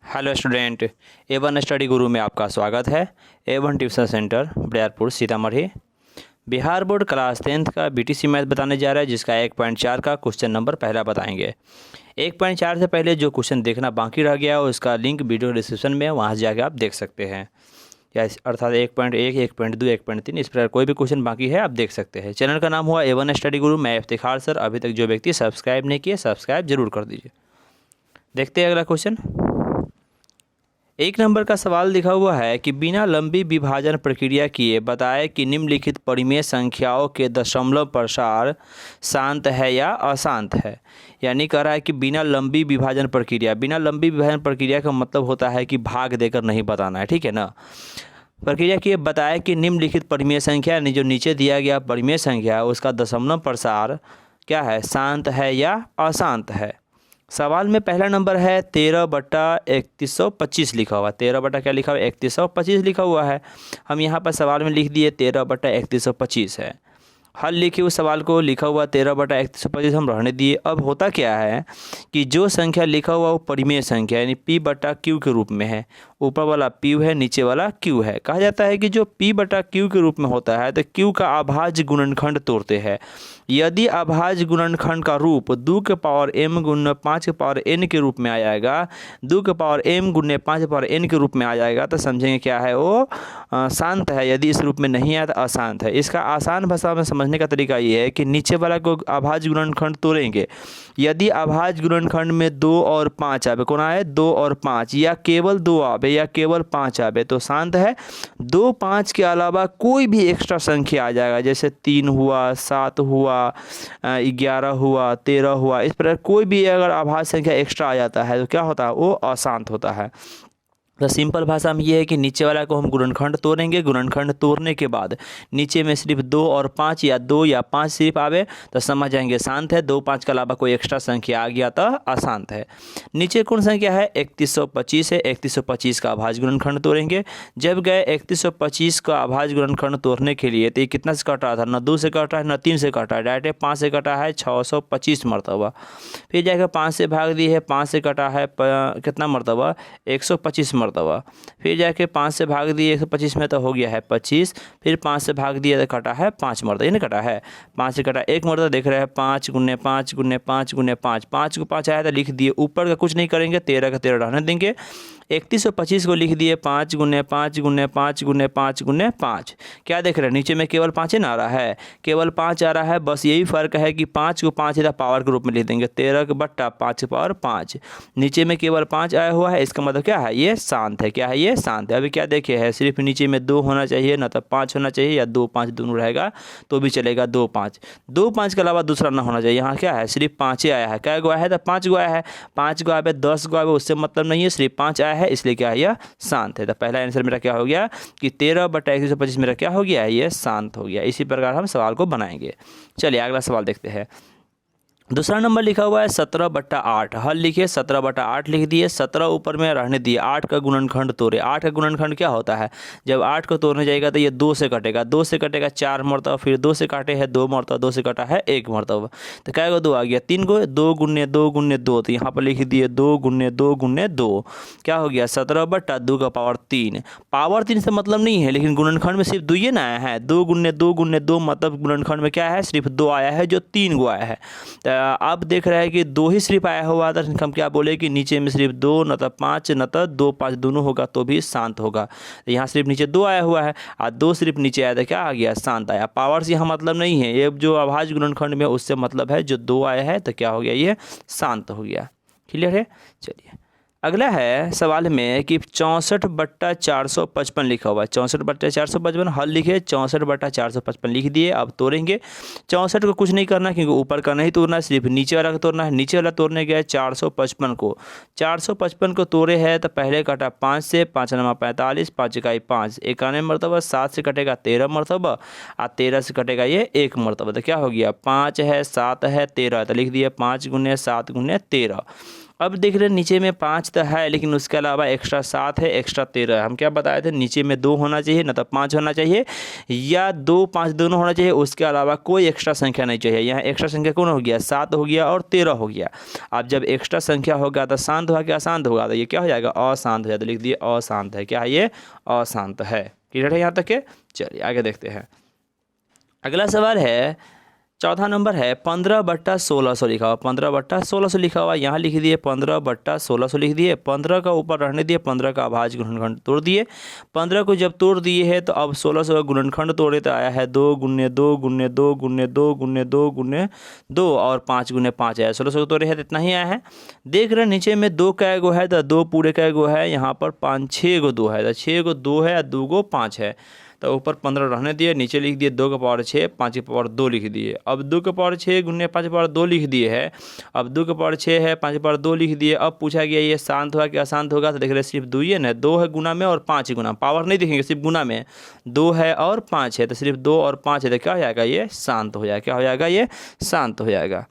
Hello student, A1 study गुरु में आपका स्वागत है। A1 tuition centre Bariyarpur Sitamarhi. Bihar board class 10th का BTC मैथ बताने जा रहा है, जिसका 1.4 का क्वेश्चन नंबर पहला बताएंगे। 1.4 से पहले जो क्वेश्चन देखना बाकी रह गया उसका लिंक वीडियो डिस्क्रिप्शन में, वहाँ से जाके आप देख सकते हैं। या अर्थात 1.1, 1.2, 1.3 इस प्रकार कोई भी क्वेश्चन बाकी है आप देख सकते हैं। चैनल का नाम हुआ A1 स्टडी गुरु। मैं इफ्तिखार सर। अभी तक जो व्यक्ति सब्सक्राइब नहीं किए सब्सक्राइब जरूर कर दीजिए। देखते हैं अगला क्वेश्चन। 1 नंबर का सवाल लिखा हुआ है कि बिना लंबी विभाजन प्रक्रिया किए बताएं कि निम्नलिखित परिमेय संख्याओं के दशमलव प्रसार शांत है या अशांत है। यानी कह रहा है कि बिना लंबी विभाजन प्रक्रिया। बिना लंबी विभाजन प्रक्रिया का मतलब होता है कि भाग देकर नहीं बताना है, ठीक है ना। प्रक्रिया की बताएं कि निम्नलिखित परिमेय संख्या, यानी जो नीचे दिया गया परिमेय संख्या उसका दशमलव प्रसार क्या है, शांत है या अशांत है। सवाल में पहला नंबर है 13/3125 लिखा हुआ। 13 बटा क्या लिखा हुआ है, 3125 लिखा हुआ है। हम यहाँ पर सवाल में लिख दिए 13/3125 है। हल लिखे उस सवाल को लिखा हुआ 13/3125 हम रहने दिए। अब होता क्या है कि जो संख्या लिखा हुआ वो परिमेय संख्या यानी P/Q के रूप में है। ऊपर वाला P है, नीचे वाला Q है। कहा जाता है कि जो P/Q के रूप में होता है तो Q का अभाज्य गुणनखंड तोड़ते हैं। यदि अभाज्य गुणनखंड का रूप 2 के पावर m गुणा 5 के पावर n के रूप में आ जाएगा, 2 के पावर m गुणा 5 के पावर n के रूप में आ जाएगा तो समझेंगे क्या है वो शांत है। यदि इस रूप में नहीं आया तो अशांत है। इसका आसान भाषा में समझने का तरीका ये है कि नीचे वाला को अभाज्य गुणनखंड तोड़ेंगे। यदि अभाज्य गुणनखंड में 2 और 5 आवे, कौन आए 2 और 5, या केवल 2 आवे या केवल 5 आवे तो शांत है। 2 5 के अलावा कोई भी एक्स्ट्रा संख्या आ जाएगा, जैसे 3 हुआ, 7 हुआ, 11 हुआ, 13 हुआ, इस प्रकार कोई भी अगर अभाज्य संख्या एक्स्ट्रा आ जाता है तो क्या होता है, वो अशांत होता है। तो सिंपल भाषा में ये है कि नीचे वाला को हम गुणनखंड तोड़ेंगे। गुणनखंड तोड़ने के बाद नीचे में सिर्फ 2 और 5 या 2 या 5 सिर्फ आवे तो समझ जाएंगे शांत है। 2 5 के अलावा कोई एक्स्ट्रा संख्या आ गया तो अशांत है। नीचे कौन संख्या है, 3125 है। 3125 का अभाज्य गुणनखंड तोड़ेंगे। जब गए 3125 का अभाज्य गुणनखंड तोड़ने के लिए तो ये कितना से कट रहा था, न 2 से कट रहा है न 3 से कट रहा है, डायरेक्ट 5 से कटा है 625 मरतबा। फिर जाकर 5 से भाग दी है, 5 से कटा है कितना मरतबा, 125 मरतबा। फिर जाके 5 से भाग दिए 125 में तो हो गया है 25। फिर 5 से भाग दिया तो कटा है 5 मरतबा। ये नहीं कटा है, 5 से कटा 1 मरतबा। देख रहे हैं 5 गुने 5 गुने 5 गुने 5, 5 को 5 आया तो लिख दिए। ऊपर का कुछ नहीं करेंगे, 13 का 13 रहने देंगे। 3125 को लिख दिए 5 गुने 5 गुने 5 गुने 5 गुने 5। क्या देख रहे हैं, नीचे में केवल 5 ही ना आ रहा है, केवल 5 आ रहा है। बस यही फ़र्क है कि 5 को 5 इधर पावर के रूप में लिख देंगे, 13/5 पावर 5। नीचे में केवल 5 आया हुआ है, इसका मतलब क्या है, ये शांत है। क्या है, ये शांत है। अभी क्या देखे है, सिर्फ नीचे में 2 होना चाहिए, ना तो 5 होना चाहिए, या 2 5 दोनों रहेगा तो भी चलेगा। 2 5, 2 5 के अलावा दूसरा ना होना चाहिए। यहाँ क्या है, सिर्फ 5 ही आया है। क्या गो आया है, तो 5 गो आया है। 5 गो आए 10 गो आए उससे मतलब नहीं है, सिर्फ 5 आया है, इसलिए क्या है, यह शांत है। तो पहला आंसर मेरा क्या हो गया कि 13/3125 मेरा क्या हो गया है, ये शांत हो गया। इसी प्रकार हम सवाल को बनाएंगे। चलिए अगला सवाल देखते हैं। दूसरा नंबर लिखा हुआ है 17/8। हल लिखिए 17/8 लिख दिए। 17 ऊपर में रहने दिए। 8 का गुणनखंड तोड़े। 8 का गुणनखंड क्या होता है, जब 8 को तोड़ने जाएगा तो ये 2 से कटेगा, 2 से कटेगा 4 मरतबा, फिर 2 से काटे है 2 मरतबा, 2 से कटा है 1 मरतबा। तो क्या को 2 आ गया, 3 को 2 गुने 2 गुने 2, तो यहाँ पर लिख दिए 2 गुने 2 गुने 2। क्या हो गया, 17/2 का पावर 3। पावर 3 से मतलब नहीं है, लेकिन गुणनखंड में सिर्फ 2 ही ना आया है। 2 गुने 2 गुने 2 मतलब गुणनखंड में क्या है, सिर्फ 2 आया है, जो 3 गो आया है। अब देख रहे हैं कि 2 ही सिर्फ आया हुआ था, हम क्या बोले कि नीचे में सिर्फ 2 न तो 5 न तो 2 5 दोनों होगा तो भी शांत होगा। यहाँ सिर्फ नीचे 2 आया हुआ है और 2 सिर्फ नीचे आया था, क्या आ गया, शांत आया। पावर से यहाँ मतलब नहीं है, ये जो अभाज्य गुणनखंड में उससे मतलब है, जो 2 आया है तो क्या हो गया, ये शांत हो गया। क्लियर है। चलिए अगला है सवाल में कि 64/455 लिखा हुआ है। 64/455 हल लिखे 64/455 लिख दिए। अब तोड़ेंगे। 64 को कुछ नहीं करना क्योंकि ऊपर का नहीं तोड़ना है, सिर्फ नीचे वाला का तोड़ना है। नीचे वाला तोड़ने गया 455 को। 455 को तोड़े है तो पहले कटा 5 से, 5 9 45, 5 इकाई 5 91 मरतबा। 7 से कटेगा 13 मरतबा और 13 से कटेगा ये 1 मरतबा। तो क्या हो गया, 5 है 7 है 13, तो लिख दिए 5 गुने 7 गुने 13। अब देख रहे हैं नीचे में 5 तो है, लेकिन उसके अलावा एक्स्ट्रा 7 है, एक्स्ट्रा 13 है। हम क्या बताए थे, नीचे में 2 होना चाहिए न तो 5 होना चाहिए, या 2 5 दोनों होना चाहिए, उसके अलावा कोई एक्स्ट्रा संख्या नहीं चाहिए। यहाँ एक्स्ट्रा संख्या कौन हो गया, 7 हो गया और 13 हो गया। अब जब एक्स्ट्रा संख्या होगा तो शांत होगा क्या, अशांत होगा, तो ये क्या हो जाएगा, अशांत हो जाएगा। तो लिख दिए अशांत है, क्या है ये, अशांत है। क्लियर है यहाँ तक के। चलिए आगे देखते हैं। अगला सवाल है, चौथा नंबर है 15/1600 लिखा हुआ, 15/1600 लिखा हुआ। यहाँ लिख दिए 15/1600 लिख दिए, 15 का ऊपर रहने दिए, 15 का अभाज्य गुणनखंड तोड़ दिए। 15 को जब तोड़ दिए है तो अब 1600 का गुणनखंड तोड़े तो आया है 2 × 2 × 2 × 2 × 2 × 2 और 5 × 5 आया। 1600 को तोड़े है तो इतना ही आया है। देख रहे नीचे में 2 कै गो है तो 2 पूरे कै गो है, यहाँ पर 5 6 गो 2 है, तो 6 गो 2 है, 2 गो 5 है। तो ऊपर 15 रहने दिए, नीचे लिख दिए 2 का पावर 6, 5 की पावर 2 लिख दिए। अब 2 का पावर 6 × 5 की पावर 2 लिख दिए है। अब 2 का पावर 6 है, 5 की पावर 2 लिख दिए। अब पूछा गया ये शांत होगा कि अशांत होगा, तो देख रहे सिर्फ 2 ही है ना, 2 है गुना में और 5 गुना, पावर नहीं देखेंगे, सिर्फ गुना में 2 है और 5 है, तो सिर्फ 2 और 5 है, तो क्या हो जाएगा, ये शांत हो जाएगा। क्या हो जाएगा, ये शांत हो जाएगा।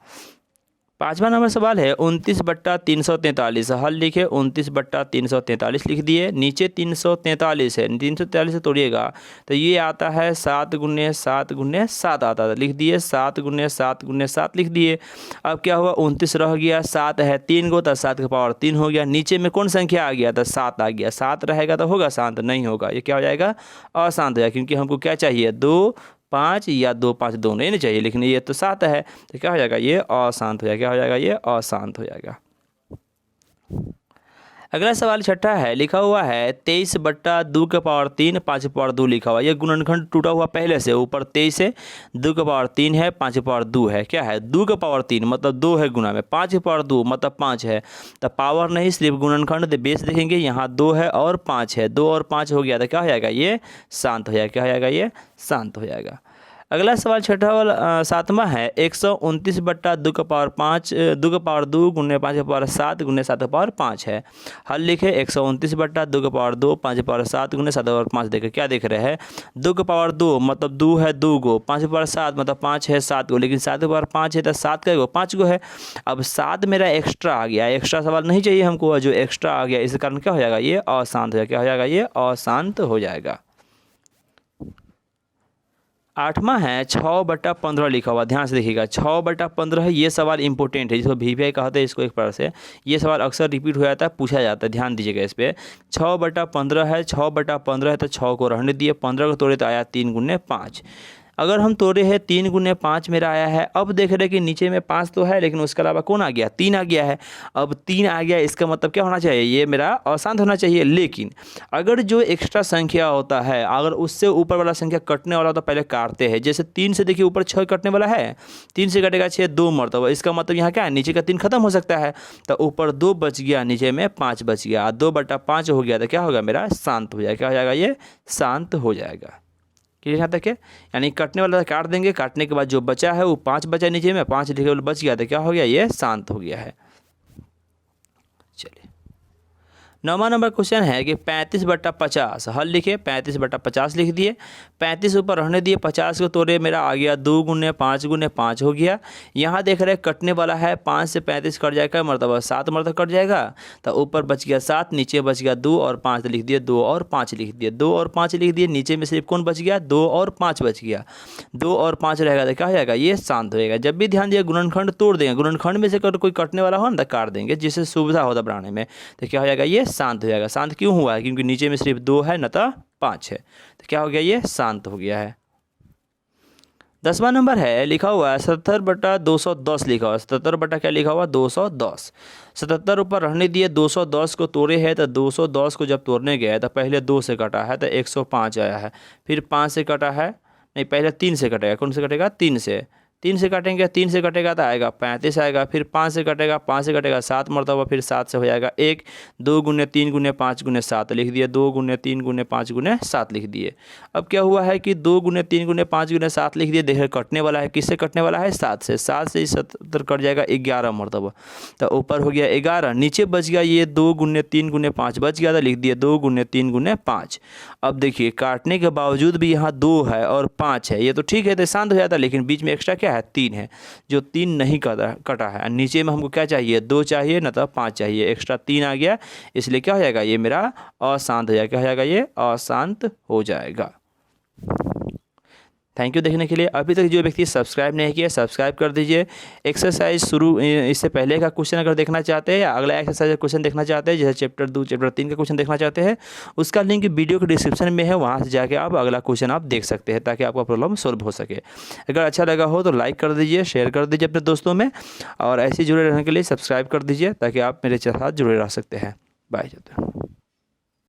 पाँचवा नंबर सवाल है 29/343। हल लिखे 29/343 लिख दिए। नीचे 343 है, 343 से तोड़िएगा तो ये आता है 7 × 7 × 7 आता है, लिख दिए 7 × 7 × 7 लिख दिए। अब क्या हुआ, 29 रह गया, 7 है 3 गो, तो 7 का पावर 3 हो गया। नीचे में कौन संख्या आ गया, तो 7 आ गया। 7 रहेगा तो होगा शांत, नहीं होगा, ये क्या हो जाएगा, अशांत हो जाएगा। क्योंकि हमको क्या चाहिए, 2 5 या 2 5 दोनों ही नहीं चाहिए, लेकिन ये तो 7 है, तो क्या हो जाएगा, ये अशांत हो जाएगा। क्या हो जाएगा, ये अशांत हो जाएगा। अगला सवाल छठा है, लिखा हुआ है 23/2 का पावर 3 5 की पावर 2 लिखा हुआ। ये गुणनखंड टूटा हुआ पहले से, ऊपर 23 है, 2 का पावर 3 है, 5 की पावर 2 है। क्या है, 2 का पावर 3 मतलब 2 है गुना में, 5 की पावर 2 मतलब 5 है, तो पावर नहीं सिर्फ गुणनखंड बेस देखेंगे। यहाँ 2 है और 5 है, 2 और 5 हो गया, तो क्या हो जाएगा, ये शांत हो जाएगा। क्या हो जाएगा, ये शांत हो जाएगा। अगला सवाल छठा वाला 7वां है 129/2 का पावर 5 2 का पावर 2 × 5 की पावर 7 × 7 की पावर 5 है। हल लिखे 129/2 का पावर 2 5 की पावर 7 × 7 की पावर 5। देखे क्या देख रहे हैं, 2 का पावर 2 मतलब 2 है 2 गो, 5 की पावर 7 मतलब 5 है 7 गो, लेकिन 7 की पावर 5 है तो 7 का गो 5 गो है। अब 7 मेरा एक्स्ट्रा आ गया, एक्स्ट्रा सवाल नहीं चाहिए हमको, जो एक्स्ट्रा आ गया इस कारण क्या हो जाएगा, ये अशांत हो जाएगा। क्या हो जाएगा, ये अशांत हो जाएगा। 8वां है 6/15 लिखा हुआ। ध्यान से देखिएगा 6/15 है, ये सवाल इंपॉर्टेंट है, जिसको VVI कहते हैं, इसको एक प्रकार से ये सवाल अक्सर रिपीट हो जाता है, पूछा जाता है, ध्यान दीजिएगा इस पर। 6/15 है, 6/15 है तो 6 को रहने दिए, 15 को तोड़े तो आया 3 × 5। अगर हम तोड़े हैं 3 × 5 मेरा आया है। अब देख रहे हैं कि नीचे में 5 तो है, लेकिन उसके अलावा कौन आ गया, 3 आ गया है। अब 3 आ गया, इसका मतलब क्या होना चाहिए, ये मेरा अशांत होना चाहिए। लेकिन अगर जो एक्स्ट्रा संख्या होता है, अगर उससे ऊपर वाला संख्या कटने वाला तो पहले काटते हैं। जैसे 3 से देखिए ऊपर 6 कटने वाला है, 3 से कटेगा 6 2 मरतबा, इसका मतलब यहाँ क्या है, नीचे का 3 खत्म हो सकता है, तो ऊपर 2 बच गया, नीचे में 5 बच गया, 2/5 हो गया, तो क्या होगा, मेरा शांत हो जाएगा। क्या हो जाएगा, ये शांत हो जाएगा। यहाँ तक है, यानी कटने वाला काट देंगे, काटने के बाद जो बचा है वो 5 बचा, नीचे में 5 लिखे वाला बच गया, तो क्या हो गया, ये शांत हो गया है। चलिए 9वां नंबर क्वेश्चन है कि 35/50। हल लिखे 35/50 लिख दिए, 35 ऊपर रहने दिए, 50 को तोड़े, मेरा आ गया 2 × 5 × 5 हो गया। यहाँ देख रहे हैं कटने वाला है, 5 से 35 कट जाएगा, मरतबा 7 मरतबा कट जाएगा, तो ऊपर बच गया 7, नीचे बच गया 2 और 5, तो लिख दिए 2 और 5 लिख दिए, 2 और 5 लिख दिए। नीचे में सिर्फ कौन बच गया, 2 और 5 बच गया, 2 और 5 रहेगा तो क्या हो जाएगा, ये शांत हो जाएगा। जब भी ध्यान दिए गुणनखंड तोड़ देंगे, गुणनखंड में से कोई कटने वाला हो ना तो काट देंगे, जिससे सुविधा होता बनाने में, तो क्या हो जाएगा, ये शांत हो जाएगा। शांत क्यों हुआ है, क्योंकि नीचे में सिर्फ 2 है न तो 5 है, तो क्या हो गया, ये शांत हो गया है। 10वां नंबर है, लिखा हुआ है 77/210 लिखा हुआ है। 77 क्या लिखा हुआ, 210। 77 ऊपर रहने दिए, 210 को तोड़े है, तो 210 को जब तोड़ने गए तो पहले 2 से कटा है तो 105 आया है, फिर 5 से कटा है, नहीं पहले 3 से कटेगा, कौन से कटेगा, 3 से, 3 से काटेंगे, 3 से कटेगा तो आएगा 35 आएगा, फिर 5 से कटेगा, 5 से कटेगा 7 मरतबा, फिर 7 से हो जाएगा 1, 2 × 3 × 5 × 7 लिख दिए, 2 × 3 × 5 × 7 लिख दिए। अब क्या हुआ है कि 2 × 3 × 5 × 7 लिख दिए, देखिए कटने वाला है, किससे कटने वाला है, 7 से, 7 से 77 कट जाएगा 11 मरतबा, तो ऊपर हो गया 11, नीचे बच गया ये 2 × 3 × 5 बच गया था, लिख दिए 2 × 3 × 5। अब देखिए काटने के बावजूद भी यहाँ 2 है और 5 है, ये तो ठीक है, तो शांत हो जाता है, लेकिन बीच में एक्स्ट्रा क्या क्या है 3 है, जो 3 नहीं कटा है। नीचे में हमको क्या चाहिए 2 चाहिए ना तो 5 चाहिए, एक्स्ट्रा 3 आ गया, इसलिए क्या हो जाएगा ये मेरा अशांत हो जाएगा। क्या हो जाएगा ये अशांत हो जाएगा। थैंक यू देखने के लिए। अभी तक जो व्यक्ति सब्सक्राइब नहीं किया सब्सक्राइब कर दीजिए। एक्सरसाइज शुरू इससे पहले का क्वेश्चन अगर देखना चाहते हैं या अगला एक्सरसाइज क्वेश्चन देखना चाहते हैं, जैसे चैप्टर 2 चैप्टर 3 का क्वेश्चन देखना चाहते हैं, उसका लिंक वीडियो के डिस्क्रिप्शन में है, वहाँ से जाके आप अगला क्वेश्चन आप देख सकते हैं ताकि आपका प्रॉब्लम सॉल्व हो सके। अगर अच्छा लगा हो तो लाइक कर दीजिए, शेयर कर दीजिए अपने दोस्तों में, और ऐसे जुड़े रहने के लिए सब्सक्राइब कर दीजिए ताकि आप मेरे साथ जुड़े रह सकते हैं। बाय।